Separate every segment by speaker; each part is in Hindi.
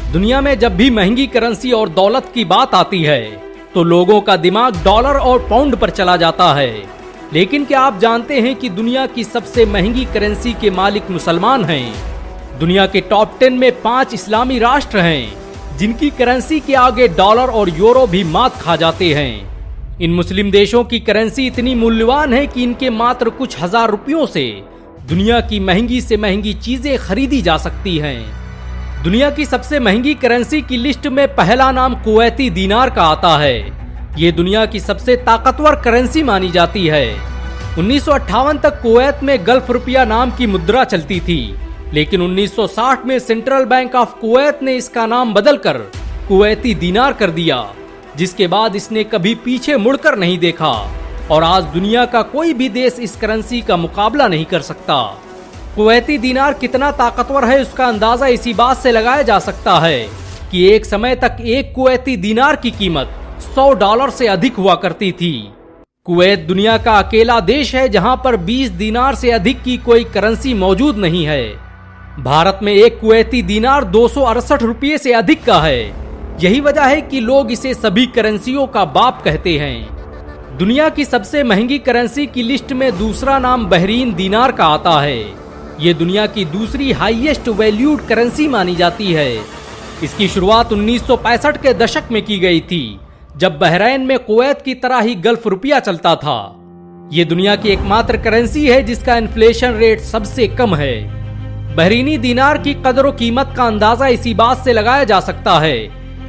Speaker 1: दुनिया में जब भी महंगी करेंसी और दौलत की बात आती है तो लोगों का दिमाग डॉलर और पाउंड पर चला जाता है। लेकिन क्या आप जानते हैं कि दुनिया की सबसे महंगी करेंसी के मालिक मुसलमान हैं? दुनिया के टॉप 10 में 5 इस्लामी राष्ट्र हैं जिनकी करेंसी के आगे डॉलर और यूरो भी मात खा जाते हैं। इन मुस्लिम देशों की करेंसी इतनी मूल्यवान है कि इनके मात्र कुछ हजार रुपयों से दुनिया की महंगी से महंगी चीजें खरीदी जा सकती हैं। दुनिया की सबसे महंगी करेंसी की लिस्ट में पहला नाम कुवैती दीनार का आता है। ये दुनिया की सबसे ताकतवर करेंसी मानी जाती है। 1958 तक कुवैत में गल्फ रुपया नाम की मुद्रा चलती थी, लेकिन 1960 में सेंट्रल बैंक ऑफ कुवैत ने इसका नाम बदलकर कुवैती दीनार कर दिया, जिसके बाद इसने कभी पीछे मुड़कर नहीं देखा और आज दुनिया का कोई भी देश इस करेंसी का मुकाबला नहीं कर सकता। कुवैती दीनार कितना ताकतवर है उसका अंदाजा इसी बात से लगाया जा सकता है कि एक समय तक एक कुवैती दीनार की कीमत $100 से अधिक हुआ करती थी। कुवैत दुनिया का अकेला देश है जहां पर 20 दीनार से अधिक की कोई करेंसी मौजूद नहीं है। भारत में एक कुवैती दीनार 268 रुपये से अधिक का है। यही वजह है कि लोग इसे सभी करेंसियों का बाप कहते हैं। दुनिया की सबसे महंगी करेंसी की लिस्ट में दूसरा नाम बहरीन दीनार का आता है। ये दुनिया की दूसरी हाईएस्ट वैल्यूड करेंसी मानी जाती है। इसकी शुरुआत 1965 के दशक में की गई थी, जब बहरैन में कुवैत की तरह ही गल्फ रुपया चलता था। ये दुनिया की एकमात्र करेंसी है जिसका इन्फ्लेशन रेट सबसे कम है। बहरीनी दीनार की कदर कीमत का अंदाजा इसी बात से लगाया जा सकता है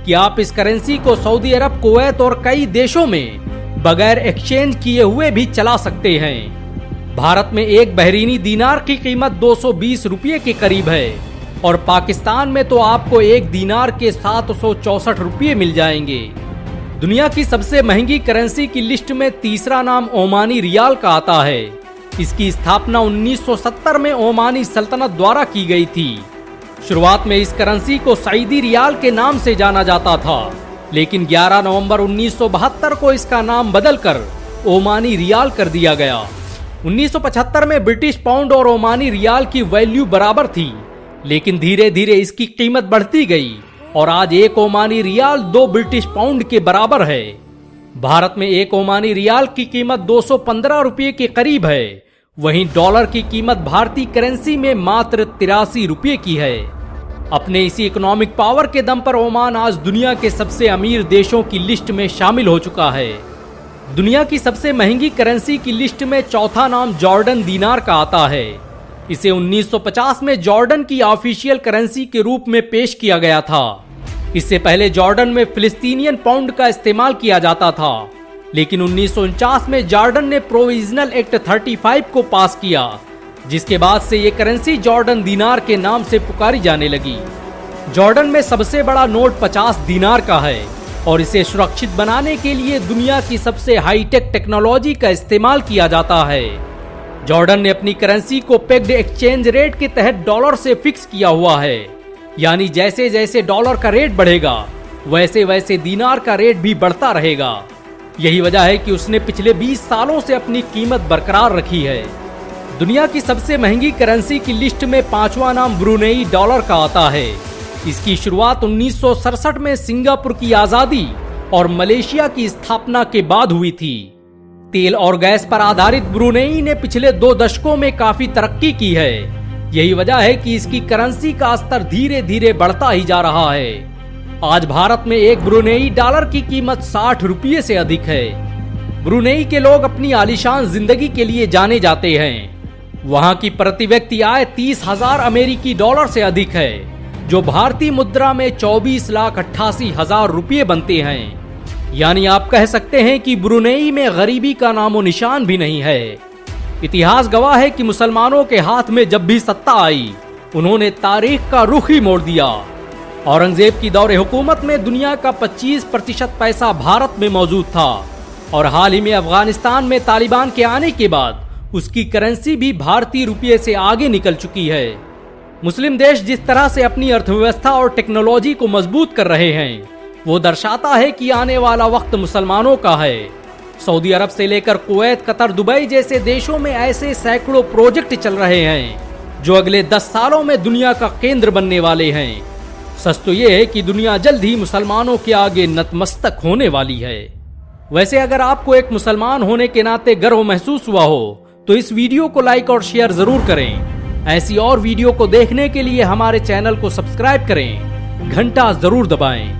Speaker 1: कि आप इस करेंसी को सऊदी अरब, कुवैत और कई देशों में बगैर एक्सचेंज किए हुए भी चला सकते हैं। भारत में एक बहरीनी दीनार की कीमत 220 रुपये के करीब है और पाकिस्तान में तो आपको एक दीनार के 764 रुपये मिल जाएंगे। दुनिया की सबसे महंगी करेंसी की लिस्ट में तीसरा नाम ओमानी रियाल का आता है। इसकी स्थापना 1970 में ओमानी सल्तनत द्वारा की गई थी। शुरुआत में इस करेंसी को सईदी रियाल के नाम से जाना जाता था, लेकिन 11 नवंबर 1972 को इसका नाम बदलकर ओमानी रियाल कर दिया गया। 1975 में ब्रिटिश पाउंड और ओमानी रियाल की वैल्यू बराबर थी, लेकिन धीरे धीरे इसकी कीमत बढ़ती गई और आज एक ओमानी रियाल 2 ब्रिटिश पाउंड के बराबर है। भारत में एक ओमानी रियाल की कीमत 215 रुपये के करीब है। वहीं डॉलर की कीमत भारतीय करेंसी में मात्र 83 रुपये की है। अपने इसी इकोनॉमिक पावर के दम पर ओमान आज दुनिया के सबसे अमीर देशों की लिस्ट में शामिल हो चुका है। दुनिया की सबसे महंगी करेंसी की लिस्ट में चौथा नाम जॉर्डन दीनार का आता है। इसे 1950 में जॉर्डन की ऑफिशियल करेंसी के रूप में पेश किया गया था। इससे पहले जॉर्डन में फिलिस्तीनियन पाउंड का इस्तेमाल किया जाता था, लेकिन 1949 में जॉर्डन ने प्रोविजनल एक्ट 35 को पास किया, जिसके बाद से ये करेंसी जॉर्डन दीनार के नाम से पुकारी जाने लगी। जॉर्डन में सबसे बड़ा नोट 50 दीनार का है और इसे सुरक्षित बनाने के लिए दुनिया की सबसे हाईटेक टेक्नोलॉजी का इस्तेमाल किया जाता है। जॉर्डन ने अपनी करेंसी को पेग्ड एक्सचेंज रेट के तहत डॉलर से फिक्स किया हुआ है, यानी जैसे जैसे डॉलर का रेट बढ़ेगा वैसे वैसे दीनार का रेट भी बढ़ता रहेगा। यही वजह है कि उसने पिछले 20 सालों से अपनी कीमत बरकरार रखी है। दुनिया की सबसे महंगी करेंसी की लिस्ट में 5वां नाम ब्रुनेई डॉलर का आता है। इसकी शुरुआत 1967 में सिंगापुर की आजादी और मलेशिया की स्थापना के बाद हुई थी। तेल और गैस पर आधारित ब्रुनेई ने पिछले 2 दशकों में काफी तरक्की की है। यही वजह है कि इसकी करेंसी का स्तर धीरे धीरे बढ़ता ही जा रहा है। आज भारत में एक ब्रुनेई डॉलर की कीमत 60 रुपये से अधिक है। ब्रुनेई के लोग अपनी आलीशान जिंदगी के लिए जाने जाते हैं। वहां की प्रति व्यक्ति आय 30,000 अमेरिकी डॉलर से अधिक है, जो भारतीय मुद्रा में 24,88,000 रुपये बनते हैं। यानी आप कह सकते हैं कि ब्रुनेई में गरीबी का नामो निशान भी नहीं है। इतिहास गवाह है कि मुसलमानों के हाथ में जब भी सत्ता आई, उन्होंने तारीख का रुख ही मोड़ दिया। औरंगजेब की दौरे हुकूमत में दुनिया का 25% पैसा भारत में मौजूद था और हाल ही में अफगानिस्तान में तालिबान के आने के बाद उसकी करेंसी भी भारतीय रुपये से आगे निकल चुकी है। मुस्लिम देश जिस तरह से अपनी अर्थव्यवस्था और टेक्नोलॉजी को मजबूत कर रहे हैं, वो दर्शाता है कि आने वाला वक्त मुसलमानों का है। सऊदी अरब से लेकर कुवैत, कतर, दुबई जैसे देशों में ऐसे सैकड़ों प्रोजेक्ट चल रहे हैं जो अगले 10 सालों में दुनिया का केंद्र बनने वाले हैं। सच तो ये है कि दुनिया जल्द ही मुसलमानों के आगे नतमस्तक होने वाली है। वैसे अगर आपको एक मुसलमान होने के नाते गर्व महसूस हुआ हो तो इस वीडियो को लाइक और शेयर जरूर करें। ऐसी और वीडियो को देखने के लिए हमारे चैनल को सब्सक्राइब करें, घंटा जरूर दबाएं।